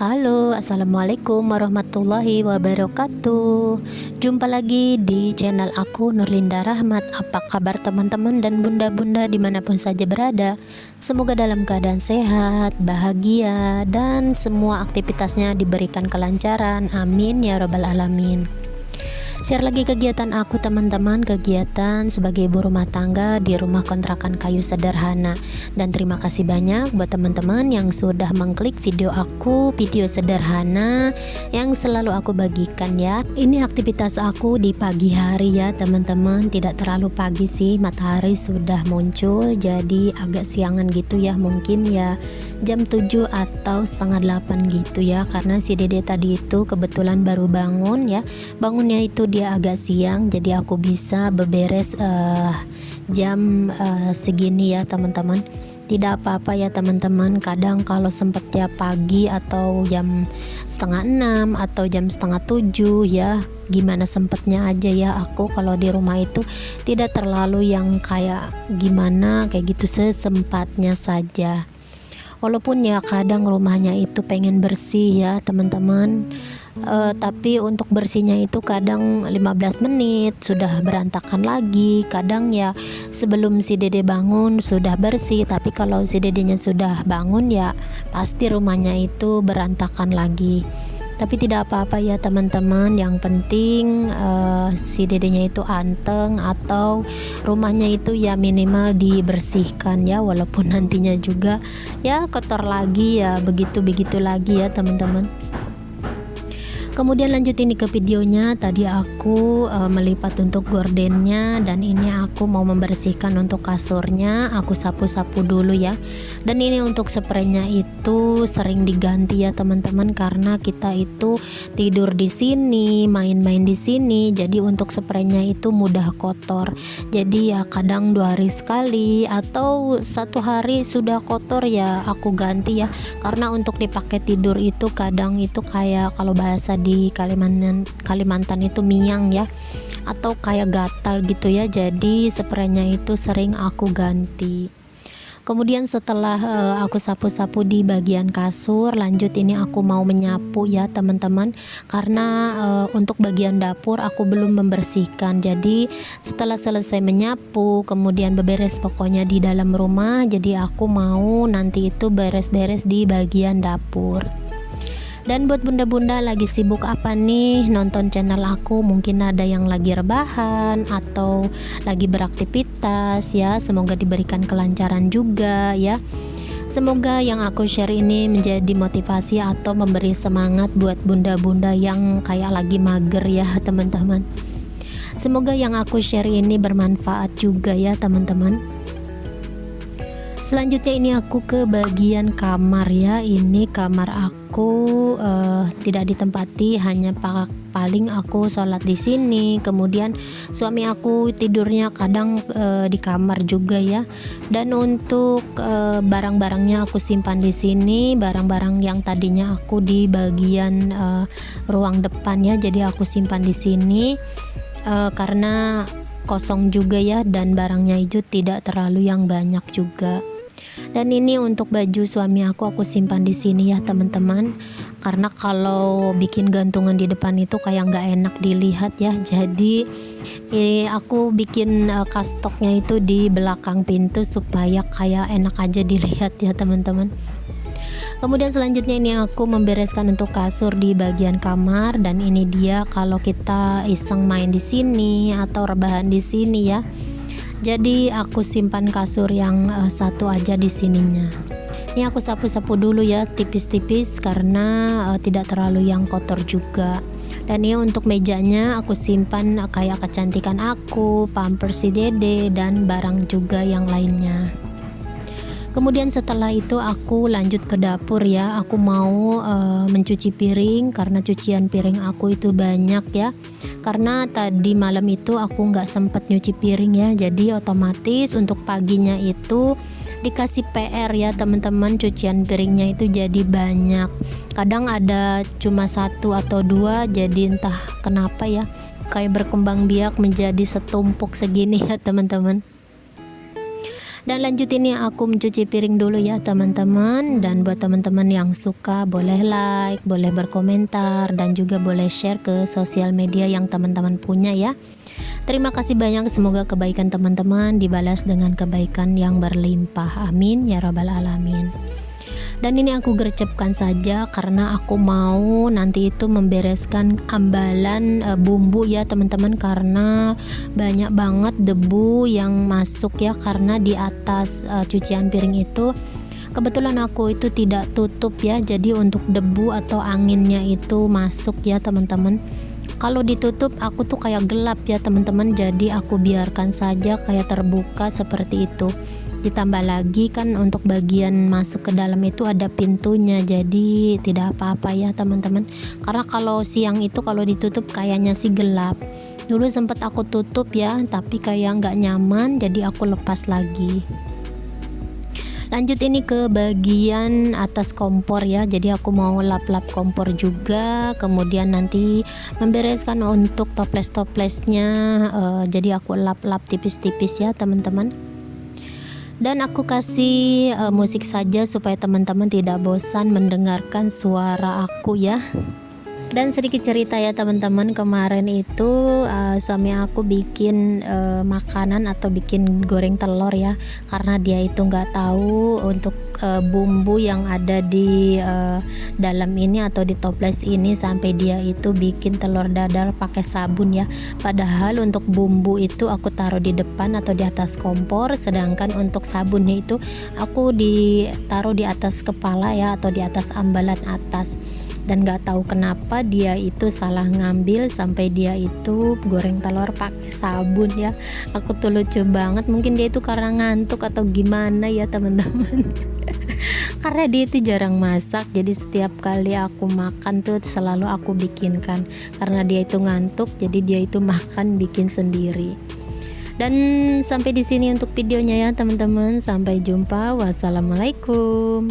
Halo, assalamualaikum warahmatullahi wabarakatuh. Jumpa lagi di channel aku Nurlinda Rahmat. Apa kabar teman-teman dan bunda-bunda dimanapun saja berada? Semoga dalam keadaan sehat, bahagia, dan semua aktivitasnya diberikan kelancaran. Amin ya robbal alamin. Share lagi kegiatan aku teman-teman, kegiatan sebagai ibu rumah tangga di rumah kontrakan kayu sederhana. Dan terima kasih banyak buat teman-teman yang sudah mengklik video aku, video sederhana yang selalu aku bagikan ya. Ini aktivitas aku di pagi hari ya teman-teman, tidak terlalu pagi sih, matahari sudah muncul jadi agak siangan gitu ya, mungkin ya jam 7 atau setengah 8 gitu ya, karena si dede tadi itu kebetulan baru bangun ya. Bangunnya itu dia agak siang, jadi aku bisa beberes jam segini ya teman-teman. Tidak apa-apa ya teman-teman, kadang kalau sempatnya pagi atau jam setengah 6 atau jam setengah 7 ya, gimana sempatnya aja ya. Aku kalau di rumah itu tidak terlalu yang kayak gimana, kayak gitu, sesempatnya saja. Walaupun ya kadang rumahnya itu pengen bersih ya teman-teman, tapi untuk bersihnya itu kadang 15 menit sudah berantakan lagi. Kadang ya sebelum si dede bangun sudah bersih, tapi kalau si dedenya sudah bangun ya pasti rumahnya itu berantakan lagi. Tapi tidak apa-apa ya teman-teman, yang penting si dedenya itu anteng atau rumahnya itu ya minimal dibersihkan ya, walaupun nantinya juga ya kotor lagi ya, begitu-begitu lagi ya teman-teman. Kemudian lanjut ini ke videonya. Tadi aku melipat untuk gordennya, dan ini aku mau membersihkan untuk kasurnya. Aku sapu-sapu dulu ya. Dan ini untuk spraynya itu sering diganti ya teman-teman, karena kita itu tidur di sini, main-main di sini. Jadi untuk spraynya itu mudah kotor. Jadi ya kadang 2 hari sekali atau 1 hari sudah kotor ya aku ganti ya. Karena untuk dipakai tidur itu kadang itu kayak kalau bahasa di Kalimantan itu miang ya, atau kayak gatal gitu ya. Jadi spraynya itu sering aku ganti. Kemudian setelah aku sapu-sapu di bagian kasur, lanjut ini aku mau menyapu ya teman-teman, karena untuk bagian dapur aku belum membersihkan. Jadi setelah selesai menyapu, kemudian beberes pokoknya di dalam rumah, jadi aku mau nanti itu beres-beres di bagian dapur. Dan buat bunda-bunda lagi sibuk apa nih nonton channel aku, mungkin ada yang lagi rebahan atau lagi beraktivitas ya, semoga diberikan kelancaran juga ya. Semoga yang aku share ini menjadi motivasi atau memberi semangat buat bunda-bunda yang kayak lagi mager ya teman-teman. Semoga yang aku share ini bermanfaat juga ya teman-teman. Selanjutnya ini aku ke bagian kamar ya. Ini kamar aku tidak ditempati, hanya paling aku sholat di sini. Kemudian suami aku tidurnya kadang di kamar juga ya. Dan untuk barang-barangnya aku simpan di sini. Barang-barang yang tadinya aku di bagian ruang depan ya, jadi aku simpan di sini karena kosong juga ya, dan barangnya itu tidak terlalu yang banyak juga. Dan ini untuk baju suami aku simpan di sini ya teman-teman, karena kalau bikin gantungan di depan itu kayak nggak enak dilihat ya. Jadi aku bikin kastoknya itu di belakang pintu supaya kayak enak aja dilihat ya teman-teman. Kemudian selanjutnya ini aku membereskan untuk kasur di bagian kamar, dan ini dia kalau kita iseng main di sini atau rebahan di sini ya. Jadi aku simpan kasur yang satu aja di sininya. Ini aku sapu-sapu dulu ya tipis-tipis karena tidak terlalu yang kotor juga. Dan ini untuk mejanya aku simpan kayak kecantikan aku, pampers si dede, dan barang juga yang lainnya. Kemudian setelah itu aku lanjut ke dapur ya. Aku mau mencuci piring karena cucian piring aku itu banyak ya. Karena tadi malam itu aku nggak sempet nyuci piring ya. Jadi otomatis untuk paginya itu dikasih PR ya teman-teman, cucian piringnya itu jadi banyak. Kadang ada cuma 1 atau 2, jadi entah kenapa ya kayak berkembang biak menjadi setumpuk segini ya teman-teman. Dan lanjut ini aku mencuci piring dulu ya teman-teman. Dan buat teman-teman yang suka boleh like, boleh berkomentar, dan juga boleh share ke sosial media yang teman-teman punya ya. Terima kasih banyak, semoga kebaikan teman-teman dibalas dengan kebaikan yang berlimpah. Amin ya rabbal alamin. Dan ini aku gercepkan saja karena aku mau nanti itu membereskan ambalan bumbu ya teman-teman, karena banyak banget debu yang masuk ya, karena di atas cucian piring itu kebetulan aku itu tidak tutup ya, jadi untuk debu atau anginnya itu masuk ya teman-teman. Kalau ditutup aku tuh kayak gelap ya teman-teman, jadi aku biarkan saja kayak terbuka seperti itu. Ditambah lagi kan untuk bagian masuk ke dalam itu ada pintunya, jadi tidak apa-apa ya teman-teman. Karena kalau siang itu kalau ditutup kayaknya sih gelap. Dulu sempat aku tutup ya, tapi kayak nggak nyaman, jadi aku lepas lagi. Lanjut ini ke bagian atas kompor ya, jadi aku mau lap-lap kompor juga, kemudian nanti membereskan untuk toples-toplesnya, jadi aku lap-lap tipis-tipis ya teman-teman. Dan aku kasih musik saja supaya teman-teman tidak bosan mendengarkan suara aku ya. Dan sedikit cerita ya teman-teman, kemarin itu suami aku bikin makanan atau bikin goreng telur ya, karena dia itu nggak tahu untuk bumbu yang ada di dalam ini atau di toples ini, sampai dia itu bikin telur dadar pakai sabun ya. Padahal untuk bumbu itu aku taruh di depan atau di atas kompor, sedangkan untuk sabunnya itu aku ditaruh di atas kepala ya, atau di atas ambalan atas. Dan gak tahu kenapa dia itu salah ngambil sampai dia itu goreng telur pakai sabun ya. Aku tuh lucu banget, mungkin dia itu karena ngantuk atau gimana ya teman-teman. Karena dia itu jarang masak, jadi setiap kali aku makan tuh selalu aku bikinkan. Karena dia itu ngantuk, jadi dia itu makan bikin sendiri. Dan sampai di sini untuk videonya ya teman-teman. Sampai jumpa. Wassalamualaikum.